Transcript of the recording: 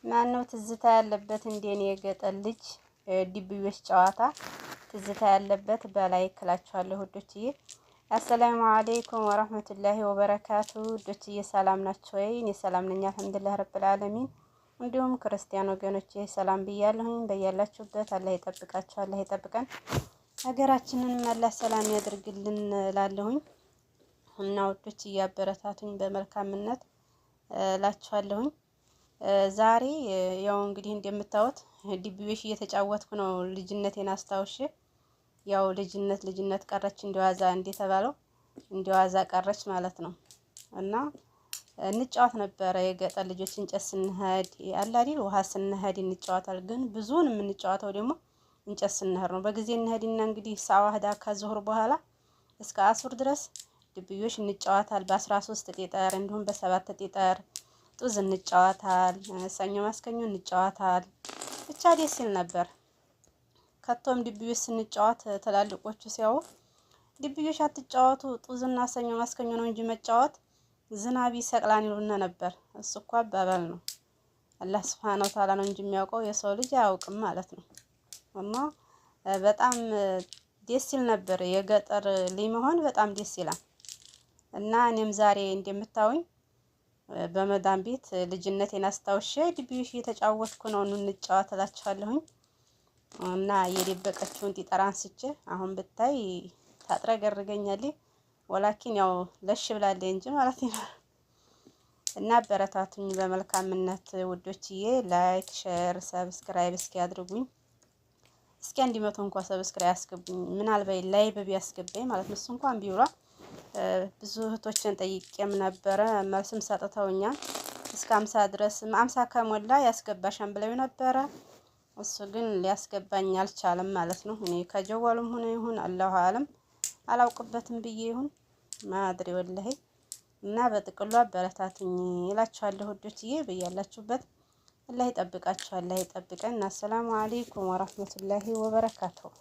ማነው ትዝታ ያለበት እንደኔ የገጠር ልጅ ዲብዮሽ ጨዋታ ትዝታ ያለበት በላይ ክላችኋለሁ ውዶችዬ። አሰላሙ አለይኩም ወራህመቱላሂ ወበረካቱ ውዶችዬ፣ ሰላም ናችሁ ወይ? እኔ ሰላም ነኝ አልሐምዱሊላህ ረብል ዓለሚን። እንዲሁም ክርስቲያን ወገኖቼ ሰላም ብያለሁኝ። በያላችሁበት አላህ ይጠብቃችሁ፣ አላህ ይጠብቀን፣ ሀገራችንን መላ ሰላም ያድርግልን እላለሁኝ እና ውዶችዬ አበረታቱኝ በመልካምነት እላችኋለሁኝ። ዛሬ ያው እንግዲህ እንደምታዩት ዲቢዮሽ እየተጫወትኩ ነው። ልጅነቴን አስታውሼ ያው ልጅነት ቀረች እንደዋዛ እንደተባለው እንደዋዛ ቀረች ማለት ነው። እና እንጫወት ነበረ የገጠር ልጆች እንጨት ስንሄድ አላዲል ውሃ ስንሄድ እንጫወታል። ግን ብዙውን የምንጫወተው ደግሞ እንጨት ስንሄድ ነው። በጊዜ እንሄድና እንግዲህ ሳዋህዳ ከዙሁር በኋላ እስከ አሱር ድረስ ዲቢዮሽ እንጫወታል። በ13 ጤጠር እንዲሁም በ7 ጤጠር ጡዝ እንጫወታል። ሰኞ ማስከኞ እንጫወታል። ብቻ ደስ ይል ነበር። ከቶም ዲቢዮሽ ስንጫወት ትላልቆቹ ሲያው ዲቢዮሽ አትጫወቱ ጡዝና ሰኞ ማስከኞ ነው እንጂ መጫወት ዝናብ ይሰቅላን ይሉና ነበር። እሱ እኮ አባባል ነው። አላህ ሱብሃነሁ ወተዓላ ነው እንጂ የሚያውቀው የሰው ልጅ አያውቅም ማለት ነው። እና በጣም ደስ ይል ነበር። የገጠር ልጅ መሆን በጣም ደስ ይላል። እና እኔም ዛሬ እንደምታዩኝ በመዳም ቤት ልጅነቴን አስታውሼ ዲቢዮሽ እየተጫወትኩ ነው። እንጫወት እላችኋለሁኝ። እና የደበቀችውን ጢጠራ አንስቼ አሁን ብታይ ታጥረገርገኛለች። ወላኪን ያው ለሽ ብላለች እንጂ ማለት ነው። እና አበረታቱኝ በመልካምነት ውዶችዬ። ላይክ፣ ሼር፣ ሰብስክራይብ እስኪ አድርጉኝ። እስኪ 100 እንኳን ሰብስክራይብ አስገቡኝ። ምናልባት ላይቭ ቢያስገባኝ ማለት ነው። እሱ እንኳን ቢውላ ብዙ እህቶችን ጠይቄም ነበረ መልስም ሰጥተውኛል። እስከ 50 ድረስ 50 ከሞላ ያስገባሻን ብለው ነበረ። እሱ ግን ሊያስገባኝ አልቻለም ማለት ነው። እኔ ከጀዋሉም ሆነ ይሁን አላሁ አለም አላውቅበትም ብዬ ይሁን ማድሪ ወላሂ። እና በጥቅሉ አበረታቱኝ እላችኋለሁ ውዶችዬ። በያላችሁበት አላህ ይጠብቃችሁ፣ አላህ ይጠብቀን። አሰላሙ አለይኩም ወራህመቱላሂ ወበረካቱሁ።